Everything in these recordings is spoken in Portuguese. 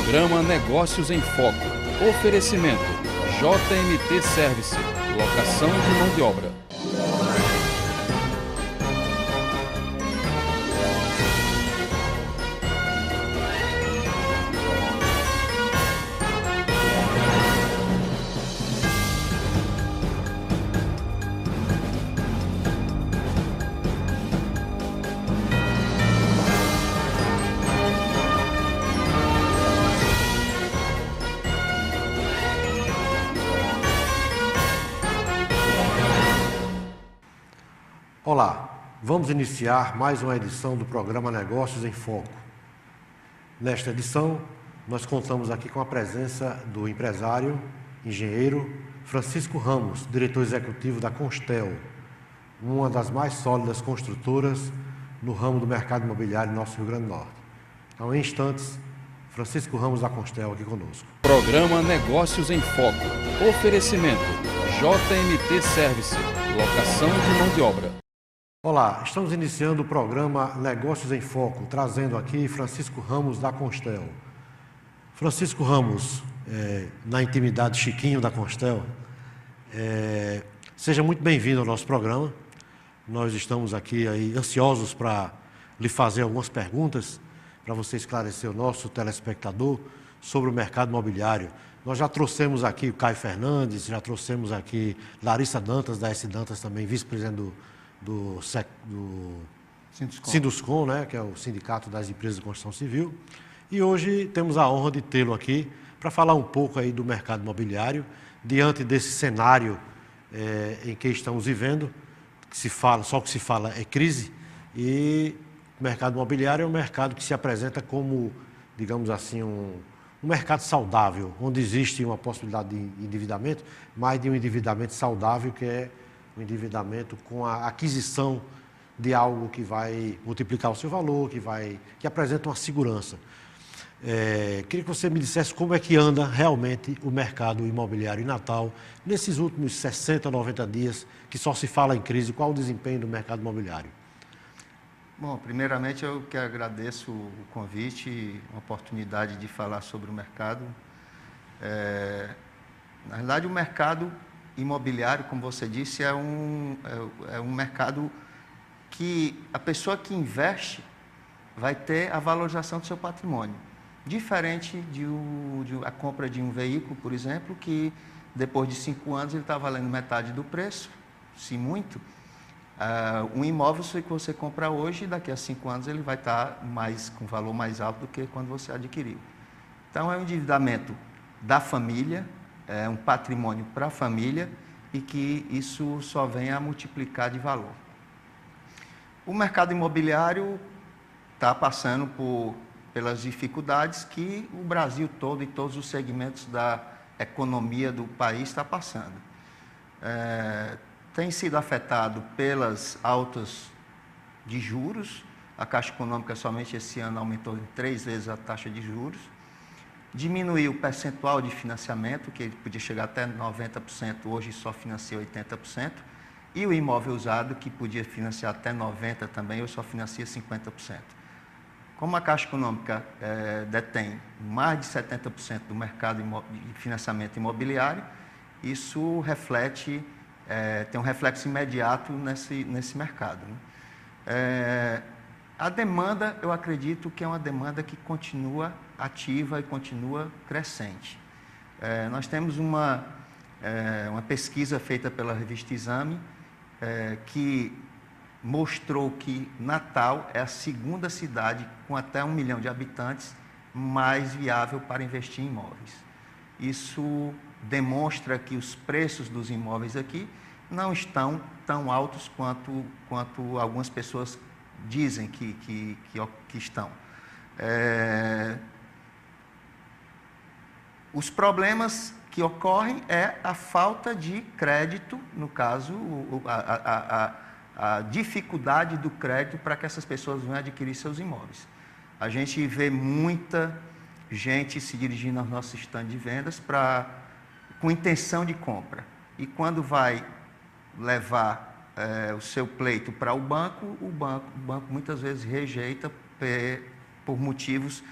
Programa Negócios em Foco. Oferecimento: JMT Service. Locação de mão de obra. Olá, vamos iniciar mais uma edição do programa Negócios em Foco. Nesta edição, nós contamos aqui com a presença do empresário, engenheiro Francisco Ramos, diretor executivo da Constel, uma das mais sólidas construtoras no ramo do mercado imobiliário no nosso Rio Grande do Norte. Então, em instantes, Francisco Ramos da Constel aqui conosco. Programa Negócios em Foco. Oferecimento: JMT Service. Locação de mão de obra. Olá, estamos iniciando o programa Negócios em Foco, trazendo aqui Francisco Ramos da Constel. Francisco Ramos, na intimidade Chiquinho da Constel, seja muito bem-vindo ao nosso programa. Nós estamos aqui ansiosos para lhe fazer algumas perguntas, para você esclarecer o nosso telespectador sobre o mercado imobiliário. Nós já trouxemos aqui o Caio Fernandes, já trouxemos aqui Larissa Dantas, da S. Dantas também, vice-presidente do Sinduscon, né, que é o Sindicato das Empresas de Construção Civil. E hoje temos a honra de tê-lo aqui para falar um pouco aí do mercado imobiliário, diante desse cenário em que estamos vivendo, só o que se fala é crise, e o mercado imobiliário é um mercado que se apresenta como, digamos assim, um mercado saudável, onde existe uma possibilidade de endividamento, mas de um endividamento saudável, que é um endividamento com a aquisição de algo que vai multiplicar o seu valor, que apresenta uma segurança. Queria que você me dissesse como é que anda realmente o mercado imobiliário em Natal, nesses últimos 60, 90 dias, que só se fala em crise. Qual o desempenho do mercado imobiliário? Bom, primeiramente eu que agradeço o convite e a oportunidade de falar sobre o mercado. Na verdade, o mercado imobiliário, como você disse, é um mercado que a pessoa que investe vai ter a valorização do seu patrimônio. Diferente de a compra de um veículo, por exemplo, que depois de 5 anos ele está valendo metade do preço, se muito. Um imóvel que você compra hoje, daqui a 5 anos ele vai estar com valor mais alto do que quando você adquiriu. Então, é um endividamento da família, é um patrimônio para a família e que isso só vem a multiplicar de valor. O mercado imobiliário está passando pelas dificuldades que o Brasil todo e todos os segmentos da economia do país está passando. Tem sido afetado pelas altas de juros. A Caixa Econômica somente esse ano aumentou em 3 vezes a taxa de juros. Diminuiu o percentual de financiamento, que podia chegar até 90%, hoje só financia 80%. E o imóvel usado, que podia financiar até 90% também, hoje só financia 50%. Como a Caixa Econômica detém mais de 70% do mercado de financiamento imobiliário, isso reflete, tem um reflexo imediato nesse mercado, né? A demanda, eu acredito que é uma demanda que continua ativa e continua crescente. Nós temos uma pesquisa feita pela revista Exame, que mostrou que Natal é a segunda cidade com até 1 milhão de habitantes mais viável para investir em imóveis. Isso demonstra que os preços dos imóveis aqui não estão tão altos quanto algumas pessoas dizem que estão. Os problemas que ocorrem é a falta de crédito, no caso, a dificuldade do crédito para que essas pessoas venham adquirir seus imóveis. A gente vê muita gente se dirigindo aos nossos stands de vendas com intenção de compra. E quando vai levar o seu pleito para o banco muitas vezes rejeita por motivos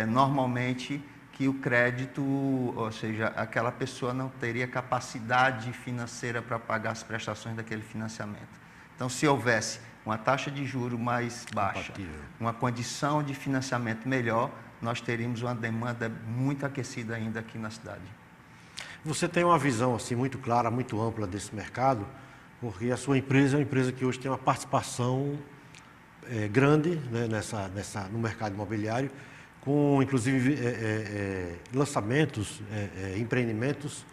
normalmente que o crédito, ou seja, aquela pessoa não teria capacidade financeira para pagar as prestações daquele financiamento. Então, se houvesse uma taxa de juros mais baixa, uma condição de financiamento melhor, nós teríamos uma demanda muito aquecida ainda aqui na cidade. Você tem uma visão assim muito clara, muito ampla desse mercado, porque a sua empresa é uma empresa que hoje tem uma participação grande, né, no mercado imobiliário, com inclusive lançamentos, empreendimentos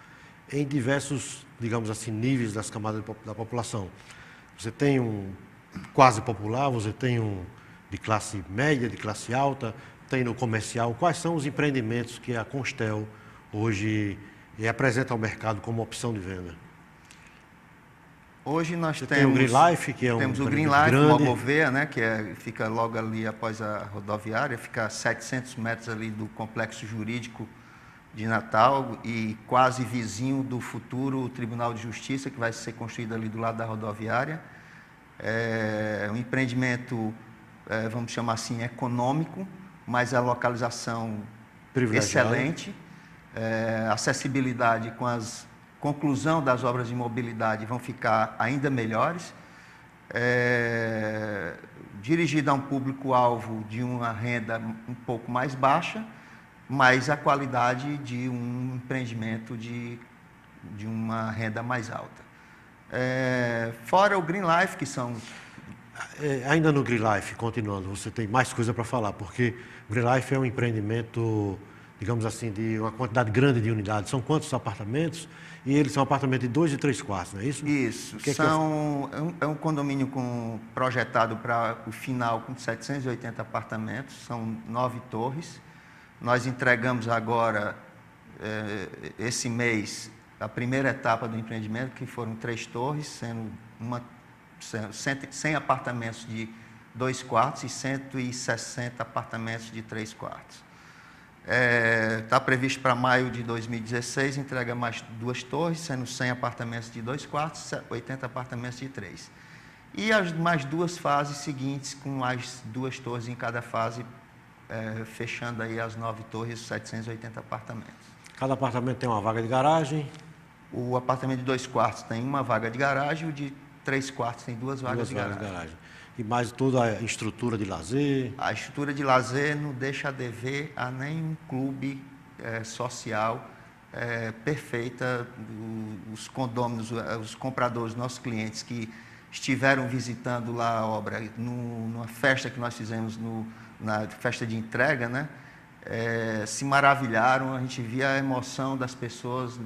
em diversos, digamos assim, níveis das camadas da população. Você tem um quase popular, você tem um de classe média, de classe alta, tem no comercial. Quais são os empreendimentos que a Constel hoje apresenta ao mercado como opção de venda? Hoje nós Você tem o Green Life, que é temos um o Green Life, grande. Logovea, né, que fica logo ali após a rodoviária, fica a 700 metros ali do complexo jurídico de Natal e quase vizinho do futuro Tribunal de Justiça, que vai ser construído ali do lado da rodoviária. É um empreendimento, vamos chamar assim, econômico, mas a localização excelente, acessibilidade com as conclusão das obras de mobilidade vão ficar ainda melhores, dirigida a um público-alvo de uma renda um pouco mais baixa, mas a qualidade de um empreendimento de uma renda mais alta. Fora o Green Life, que são... Ainda no Green Life, continuando, você tem mais coisa para falar, porque o Green Life é um empreendimento, digamos assim, de uma quantidade grande de unidades. São quantos apartamentos? E eles são apartamentos de 2 e 3 quartos, não é isso? Isso. É um condomínio projetado para o final com 780 apartamentos, são 9 torres. Nós entregamos agora, esse mês, a primeira etapa do empreendimento, que foram 3 torres, sendo 100 apartamentos de 2 quartos e 160 apartamentos de 3 quartos. Está previsto para maio de 2016, entrega mais 2 torres, sendo 100 apartamentos de 2 quartos, 80 apartamentos de 3. E as mais 2 fases seguintes, com mais 2 torres em cada fase, fechando aí as 9 torres, 780 apartamentos. Cada apartamento tem uma vaga de garagem? O apartamento de 2 quartos tem uma vaga de garagem, o de 3 quartos tem 2 vagas de garagem. E mais toda a estrutura de lazer? A estrutura de lazer não deixa a dever a nenhum clube social perfeita. Os condôminos, os compradores, nossos clientes que estiveram visitando lá a obra, numa festa que nós fizemos, na festa de entrega, né, se maravilharam. A gente via a emoção das pessoas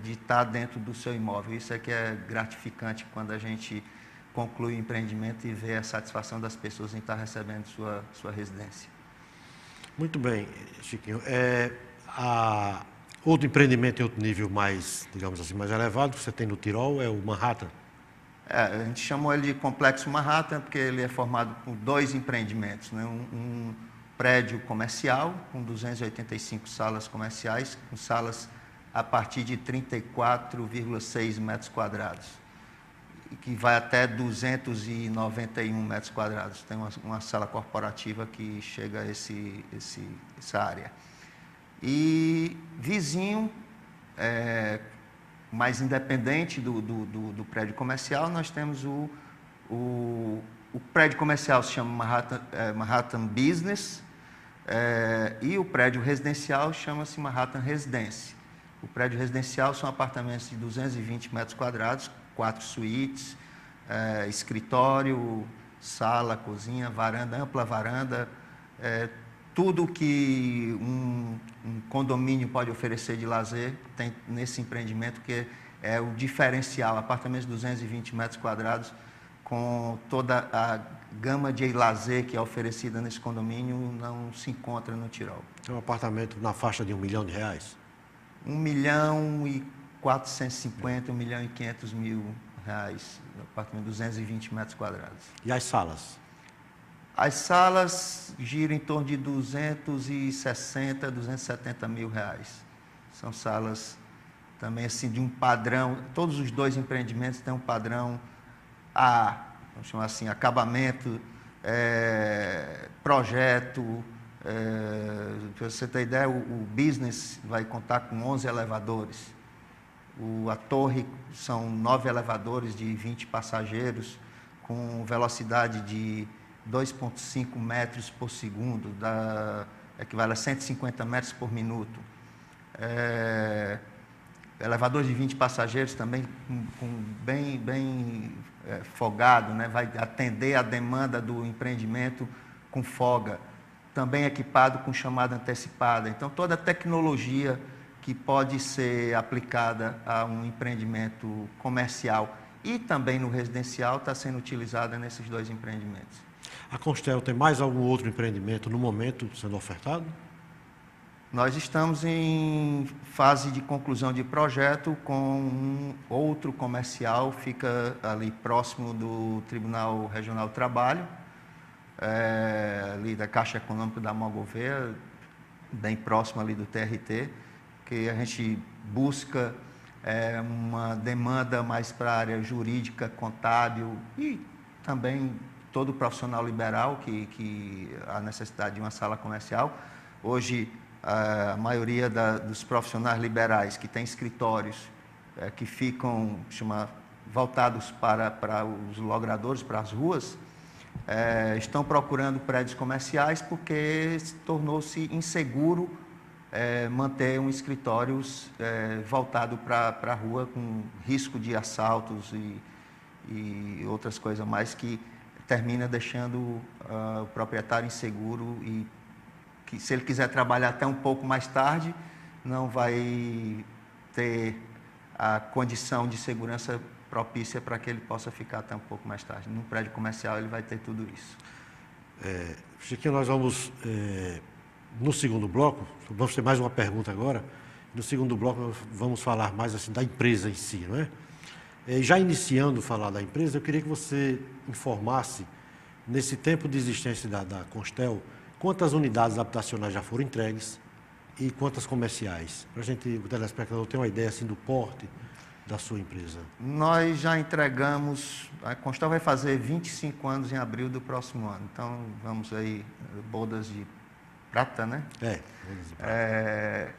de estar dentro do seu imóvel. Isso é que é gratificante quando a gente conclui o empreendimento e vê a satisfação das pessoas em estar recebendo sua residência. Muito bem, Chiquinho. Outro empreendimento em outro nível mais, digamos assim, mais elevado que você tem no Tirol é o Manhattan. A gente chamou ele de Complexo Manhattan porque ele é formado por 2 empreendimentos, né? Um prédio comercial com 285 salas comerciais, com salas a partir de 34,6 metros quadrados. Que vai até 291 metros quadrados. Tem uma sala corporativa que chega a essa área. E vizinho, mais independente do prédio comercial, nós temos o prédio comercial se chama Manhattan Business, e o prédio residencial chama-se Manhattan Residence. O prédio residencial são apartamentos de 220 metros quadrados, 4 suítes, escritório, sala, cozinha, varanda, ampla varanda, tudo que um condomínio pode oferecer de lazer tem nesse empreendimento, que é o diferencial. Apartamentos de 220 metros quadrados, com toda a gama de lazer que é oferecida nesse condomínio, não se encontra no Tirol. É um apartamento na faixa de R$1 milhão? R$1.450.000, R$1.500.000, apartamento de 220 metros quadrados. E as salas? As salas giram em torno de R$260.000, R$270.000. São salas também assim de um padrão. Todos os 2 empreendimentos têm um padrão vamos chamar assim, acabamento, projeto, Para você ter ideia, o business vai contar com 11 elevadores. A torre são 9 elevadores de 20 passageiros, com velocidade de 2,5 metros por segundo, equivale a 150 metros por minuto. Elevador de 20 passageiros também bem folgado, né? Vai atender a demanda do empreendimento com folga. Também equipado com chamada antecipada. Então, toda a tecnologia que pode ser aplicada a um empreendimento comercial e também no residencial está sendo utilizada nesses 2 empreendimentos. A Constel tem mais algum outro empreendimento no momento sendo ofertado? Nós estamos em fase de conclusão de projeto com um outro comercial, fica ali próximo do Tribunal Regional do Trabalho, ali da Caixa Econômica da Mão Gouveia, bem próximo ali do TRT, que a gente busca uma demanda mais para a área jurídica, contábil e também todo profissional liberal que há necessidade de uma sala comercial. Hoje, a maioria dos profissionais liberais que têm escritórios que ficam voltados para os logradores, para as ruas, estão procurando prédios comerciais porque tornou-se inseguro manter um escritório voltado para a rua, com risco de assaltos e outras coisas mais, que termina deixando o proprietário inseguro e que, se ele quiser trabalhar até um pouco mais tarde, não vai ter a condição de segurança propícia para que ele possa ficar até um pouco mais tarde. Num prédio comercial ele vai ter tudo isso. Chiquinho, nós vamos, no segundo bloco, vamos ter mais uma pergunta agora. No segundo bloco vamos falar mais assim da empresa em si, não é? Já iniciando a falar da empresa, eu queria que você informasse, nesse tempo de existência da Constel, quantas unidades habitacionais já foram entregues e quantas comerciais? Para o telespectador ter uma ideia assim, do porte da sua empresa. Nós já entregamos, a Constel vai fazer 25 anos em abril do próximo ano, então vamos aí, bodas de prata, né? Bodas de prata.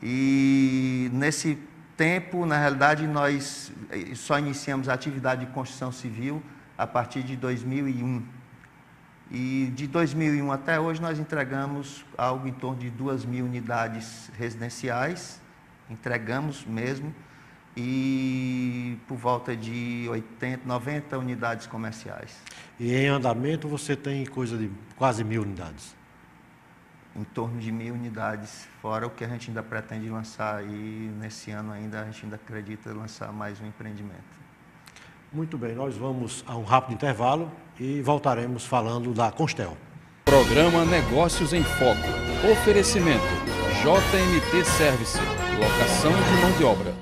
E nesse tempo, na realidade, nós só iniciamos a atividade de construção civil a partir de 2001. E de 2001 até hoje nós entregamos algo em torno de 2.000 unidades residenciais, entregamos mesmo, e por volta de 80, 90 unidades comerciais. E em andamento você tem coisa de quase 1.000 unidades? Em torno de 1.000 unidades, fora o que a gente ainda pretende lançar, e nesse ano ainda a gente ainda acredita lançar mais um empreendimento. Muito bem, nós vamos a um rápido intervalo e voltaremos falando da Constel. Programa Negócios em Foco. Oferecimento JMT Service. Locação de mão de obra.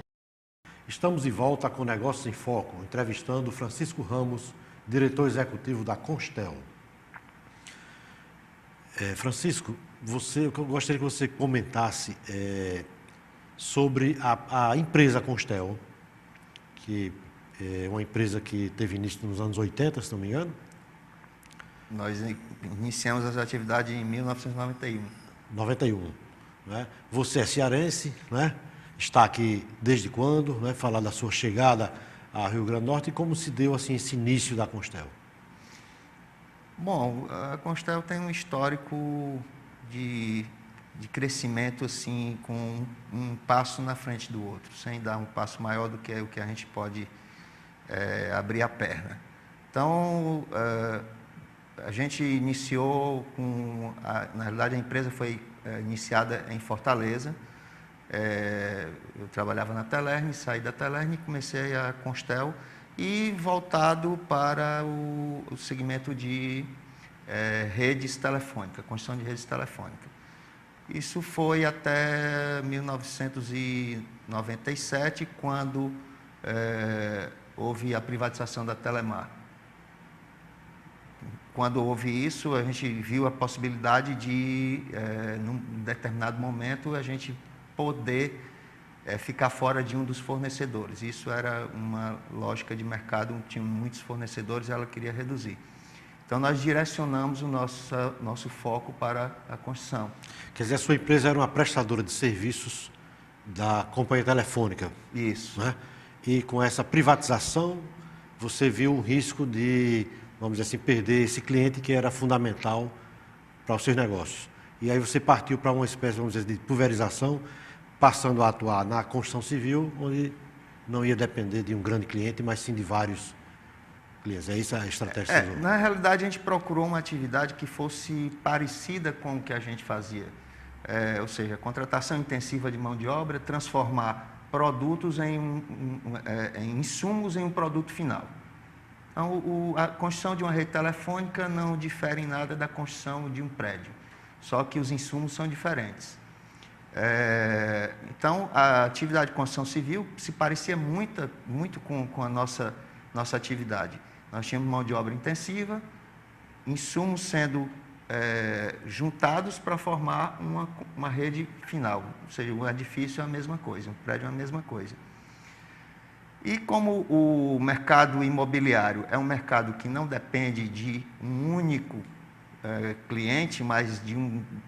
Estamos de volta com Negócios em Foco, entrevistando Francisco Ramos, diretor executivo da Constel. Francisco, eu gostaria que você comentasse sobre a empresa Constel, que é uma empresa que teve início nos anos 80, se não me engano. Nós iniciamos as atividades em 1991. 91. Né? Você é cearense, né? Está aqui desde quando? Né? Falar da sua chegada ao Rio Grande do Norte e como se deu assim, esse início da Constel. Bom, a Constel tem um histórico de crescimento assim, com um passo na frente do outro, sem dar um passo maior do que o que a gente pode abrir a perna. Então, a gente iniciou na realidade a empresa foi iniciada em Fortaleza. Eu trabalhava na Telerme, saí da Telerme e comecei a Constel, e voltado para o segmento de redes telefônicas, construção de redes telefônicas. Isso foi até 1997, quando houve a privatização da Telemar. Quando houve isso, a gente viu a possibilidade de, num determinado momento, a gente poder ficar fora de um dos fornecedores. Isso era uma lógica de mercado, tinha muitos fornecedores e ela queria reduzir. Então, nós direcionamos o nosso foco para a construção. Quer dizer, a sua empresa era uma prestadora de serviços da companhia telefônica. Isso. Né? E com essa privatização, você viu um risco de, vamos dizer assim, perder esse cliente que era fundamental para os seus negócios. E aí você partiu para uma espécie, vamos dizer, de pulverização, passando a atuar na construção civil, onde não ia depender de um grande cliente, mas sim de vários clientes. É isso a estratégia que você usou? Na realidade, a gente procurou uma atividade que fosse parecida com o que a gente fazia. Ou seja, contratação intensiva de mão de obra, transformar produtos em insumos em um produto final. Então, a construção de uma rede telefônica não difere em nada da construção de um prédio, só que os insumos são diferentes. Então, a atividade de construção civil se parecia muito com a nossa atividade. Nós tínhamos mão de obra intensiva, insumos sendo juntados para formar uma rede final. Ou seja, o edifício é a mesma coisa, um prédio é a mesma coisa. E como o mercado imobiliário é um mercado que não depende de um único cliente, mas de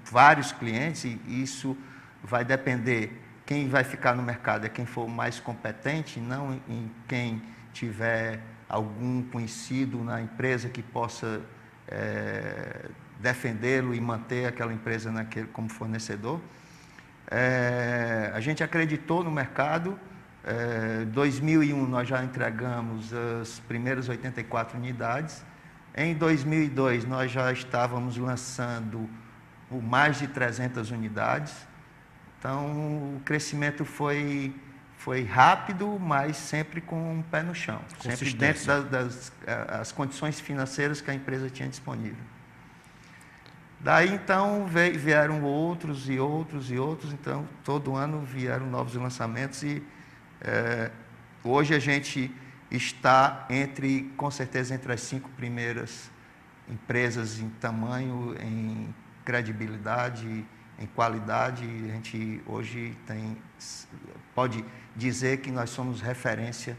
vários clientes, e isso vai depender, quem vai ficar no mercado é quem for mais competente, não em quem tiver algum conhecido na empresa que possa defendê-lo e manter aquela empresa como fornecedor. A gente acreditou no mercado. Em 2001 nós já entregamos as primeiras 84 unidades. Em 2002 nós já estávamos lançando por mais de 300 unidades. Então o crescimento foi rápido, mas sempre com um pé no chão, sempre dentro das condições financeiras que a empresa tinha disponível. Daí, então, vieram outros e outros e outros. Então, todo ano vieram novos lançamentos e hoje a gente está, com certeza, entre as 5 primeiras empresas em tamanho, em credibilidade, em qualidade. A gente hoje pode dizer que nós somos referência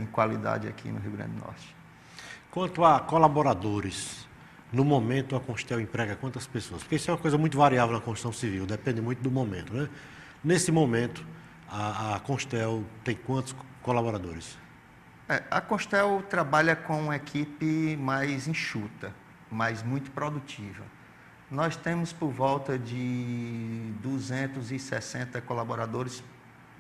em qualidade aqui no Rio Grande do Norte. Quanto a colaboradores, no momento a Constel emprega quantas pessoas? Porque isso é uma coisa muito variável na construção civil, depende muito do momento, né? Nesse momento, a Constel tem quantos colaboradores? A Constel trabalha com uma equipe mais enxuta, mas muito produtiva. Nós temos por volta de 260 colaboradores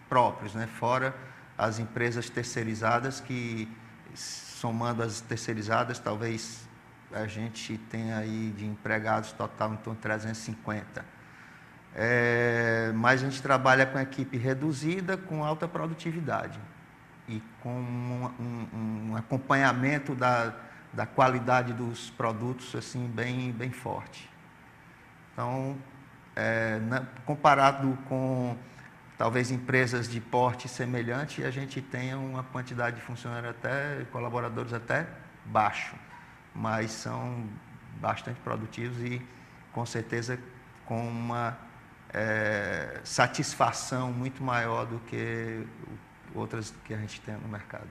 próprios, né? Fora as empresas terceirizadas, que, somando as terceirizadas, talvez a gente tenha aí de empregados total em torno de 350. Mas a gente trabalha com equipe reduzida, com alta produtividade e com um acompanhamento da qualidade dos produtos assim, bem forte. Então, comparado com talvez empresas de porte semelhante, a gente tenha uma quantidade de funcionários colaboradores até baixo, mas são bastante produtivos e, com certeza, com uma satisfação muito maior do que outras que a gente tem no mercado.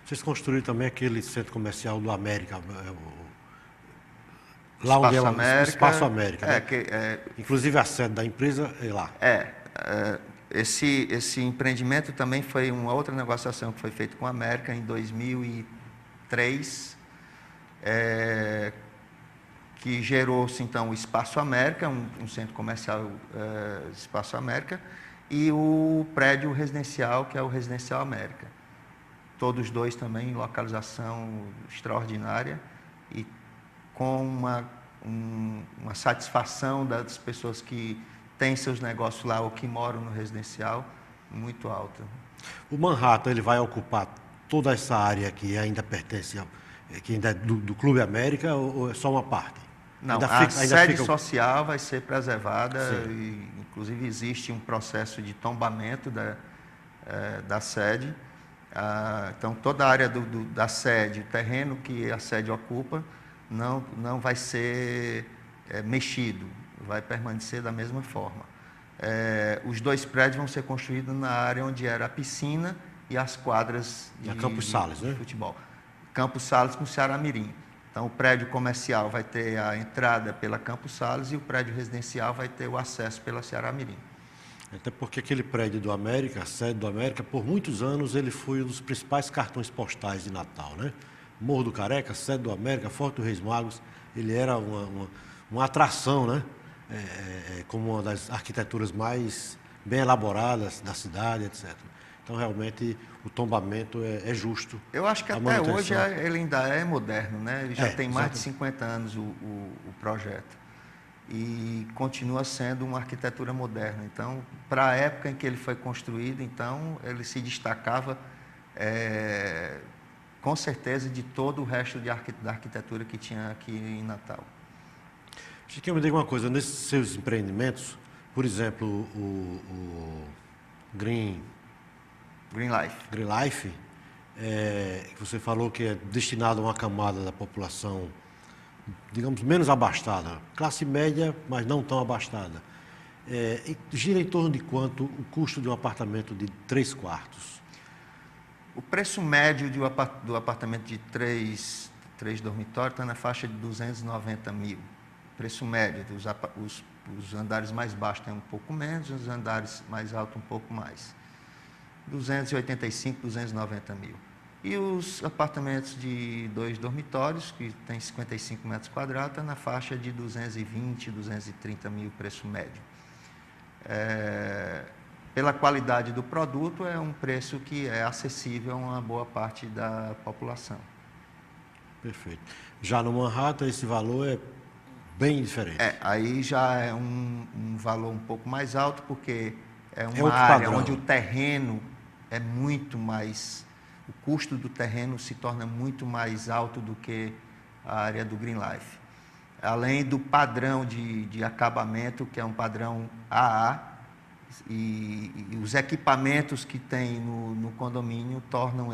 Vocês construíram também aquele centro comercial do América, lá onde é o Espaço América, né? Inclusive a sede da empresa é lá. Esse empreendimento também foi uma outra negociação que foi feita com a América em 2003, que gerou-se então o Espaço América, um centro comercial Espaço América, e o prédio residencial, que é o Residencial América. Todos dois também em localização extraordinária e com uma satisfação das pessoas que têm seus negócios lá ou que moram no residencial muito alta. O Manhattan, ele vai ocupar toda essa área que ainda pertence, que ainda é do Clube América, ou é só uma parte? Não, a sede social vai ser preservada, e, inclusive existe um processo de tombamento da sede. Então, toda a área da sede, o terreno que a sede ocupa, não vai ser mexido, vai permanecer da mesma forma. Os 2 prédios vão ser construídos na área onde era a piscina e as quadras Campos Sales, né? futebol. Campos Sales com Ceará Mirim. Então, o prédio comercial vai ter a entrada pela Campos Sales e o prédio residencial vai ter o acesso pela Ceará Mirim. Até porque aquele prédio do América, a sede do América, por muitos anos ele foi um dos principais cartões postais de Natal, né? Morro do Careca, sede do América, Forte dos Reis Magos, ele era uma atração, né? Como uma das arquiteturas mais bem elaboradas da cidade, etc. Então, realmente, o tombamento é justo. Eu acho que até hoje ele ainda é moderno, né? Ele já tem mais de 50 anos o projeto. E continua sendo uma arquitetura moderna. Então, para a época em que ele foi construído, então, ele se destacava, com certeza, de todo o resto da arquitetura que tinha aqui em Natal. Chiquinho, me diga uma coisa, nesses seus empreendimentos, por exemplo, o Green Life, que você falou que é destinado a uma camada da população, digamos, menos abastada, classe média, mas não tão abastada. Gira em torno de quanto o custo de um apartamento de 3 quartos? O preço médio do apartamento de 3 dormitórios está na faixa de 290 mil. Preço médio, os andares mais baixos tem um pouco menos, os andares mais altos um pouco mais. 285, 290 mil. E os apartamentos de 2 dormitórios, que tem 55 metros quadrados, está na faixa de 220, 230 mil, preço médio. Pela qualidade do produto, é um preço que é acessível a uma boa parte da população. Perfeito. Já no Manhattan, esse valor é bem diferente. Aí já é um valor um pouco mais alto, porque é uma área padrão, onde o terreno é muito mais... O custo do terreno se torna muito mais alto do que a área do Green Life. Além do padrão de acabamento, que é um padrão AA, e os equipamentos que tem no condomínio tornam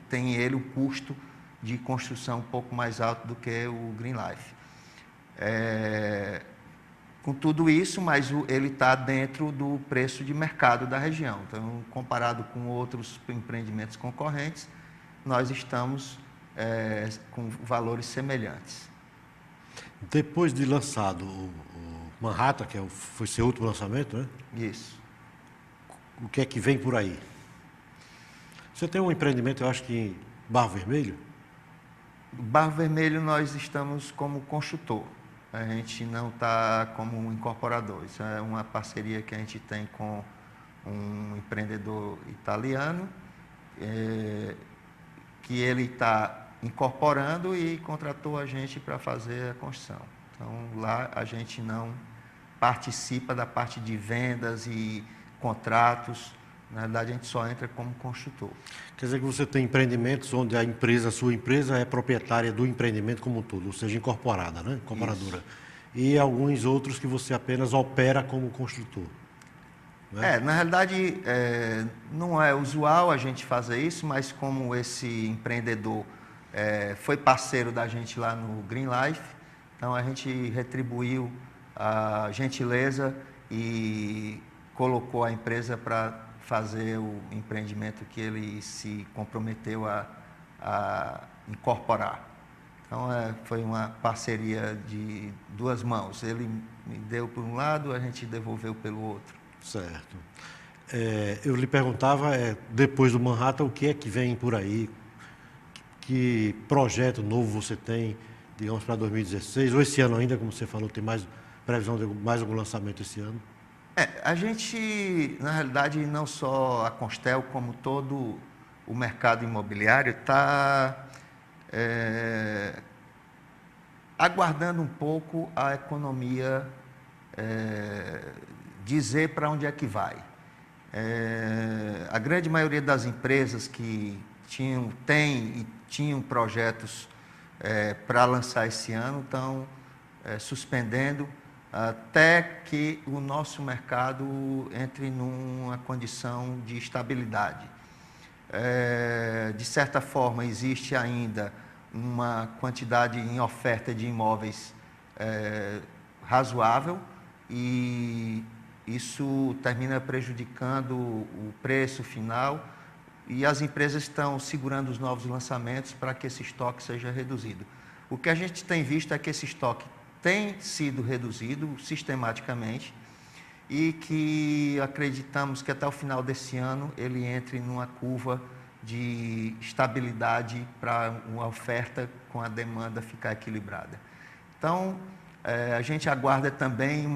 tem ele um custo de construção um pouco mais alto do que o Green Life. Com tudo isso, mas ele está dentro do preço de mercado da região. Então, comparado com outros empreendimentos concorrentes, nós estamos com valores semelhantes. Depois de lançado o Manhattan, que foi seu último lançamento, né? Isso. O que é que vem por aí? Você tem um empreendimento, eu acho que em Barro Vermelho? Barro Vermelho nós estamos como construtor. A gente não está como um incorporador. Isso é uma parceria que a gente tem com um empreendedor italiano, que ele está incorporando e contratou a gente para fazer a construção. Então, lá a gente não participa da parte de vendas e contratos. Na verdade, a gente só entra como construtor. Quer dizer que você tem empreendimentos onde a sua empresa é proprietária do empreendimento como um todo, ou seja, incorporada, né? Incorporadora. Isso. E alguns outros que você apenas opera como construtor. Né? Na realidade, não é usual a gente fazer isso, mas como esse empreendedor foi parceiro da gente lá no Green Life, então a gente retribuiu a gentileza e colocou a empresa para fazer o empreendimento que ele se comprometeu a incorporar. Então, foi uma parceria de 2 mãos. Ele me deu por um lado, a gente devolveu pelo outro. Certo. Eu lhe perguntava, depois do Manhattan, o que é que vem por aí? Que projeto novo você tem, digamos, para 2016? Ou esse ano ainda, como você falou, tem mais previsão de mais algum lançamento esse ano? A gente, na realidade, não só a Constel, como todo o mercado imobiliário, está aguardando um pouco a economia dizer para onde é que vai. A grande maioria das empresas que tinham projetos para lançar esse ano estão suspendendo até que o nosso mercado entre numa condição de estabilidade. De certa forma, existe ainda uma quantidade em oferta de imóveis razoável e isso termina prejudicando o preço final e as empresas estão segurando os novos lançamentos para que esse estoque seja reduzido. O que a gente tem visto é que esse estoque tem sido reduzido sistematicamente e que acreditamos que até o final desse ano ele entre numa curva de estabilidade para uma oferta com a demanda ficar equilibrada. Então, a gente aguarda também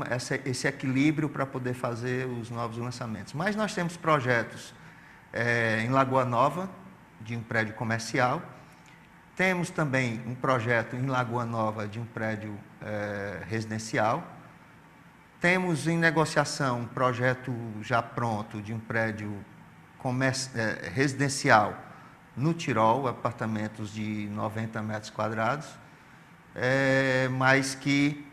esse equilíbrio para poder fazer os novos lançamentos. Mas nós temos projetos em Lagoa Nova, de um prédio comercial. Temos também um projeto em Lagoa Nova de um prédio residencial. Temos em negociação um projeto já pronto de um prédio residencial no Tirol, apartamentos de 90 metros quadrados, mas que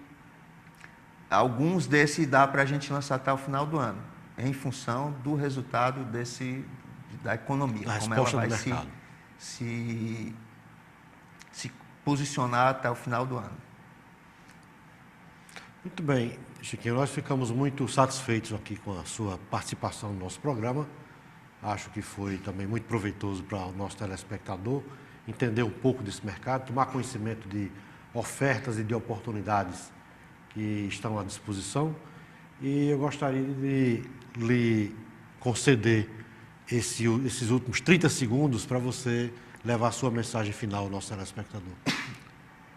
alguns desses dá para a gente lançar até o final do ano, em função do resultado da economia, como ela vai se posicionar até o final do ano. Muito bem, Chiquinho, nós ficamos muito satisfeitos aqui com a sua participação no nosso programa. Acho que foi também muito proveitoso para o nosso telespectador entender um pouco desse mercado, tomar conhecimento de ofertas e de oportunidades que estão à disposição. E eu gostaria de lhe conceder esses últimos 30 segundos para você levar a sua mensagem final ao nosso telespectador.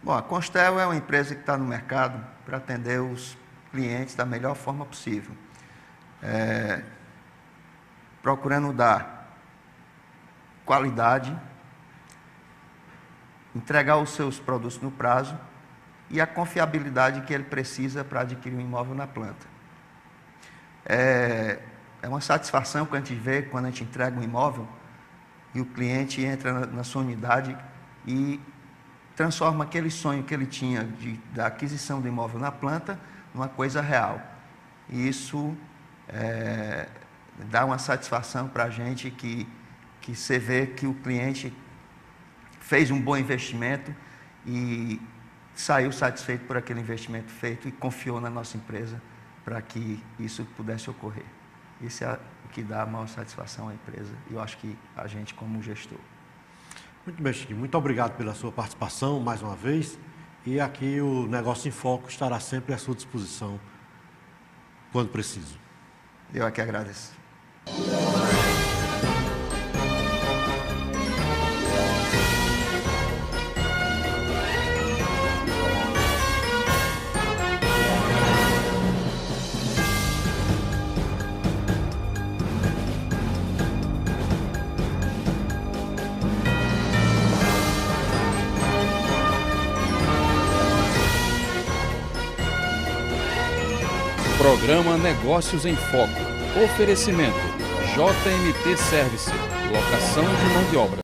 Bom, a Constel é uma empresa que está no mercado para atender os clientes da melhor forma possível, procurando dar qualidade, entregar os seus produtos no prazo e a confiabilidade que ele precisa para adquirir um imóvel na planta. É uma satisfação que a gente vê quando a gente entrega um imóvel e o cliente entra na sua unidade e transforma aquele sonho que ele tinha da aquisição do imóvel na planta numa coisa real. E isso dá uma satisfação para a gente que você vê que o cliente fez um bom investimento e saiu satisfeito por aquele investimento feito e confiou na nossa empresa para que isso pudesse ocorrer. Isso é o que dá a maior satisfação à empresa e eu acho que a gente como gestor. Muito bem, Chiquinho. Muito obrigado pela sua participação mais uma vez. E aqui o Negócio em Foco estará sempre à sua disposição quando preciso. Eu aqui agradeço. Programa Negócios em Foco. Oferecimento: JMT Service, locação de mão de obra.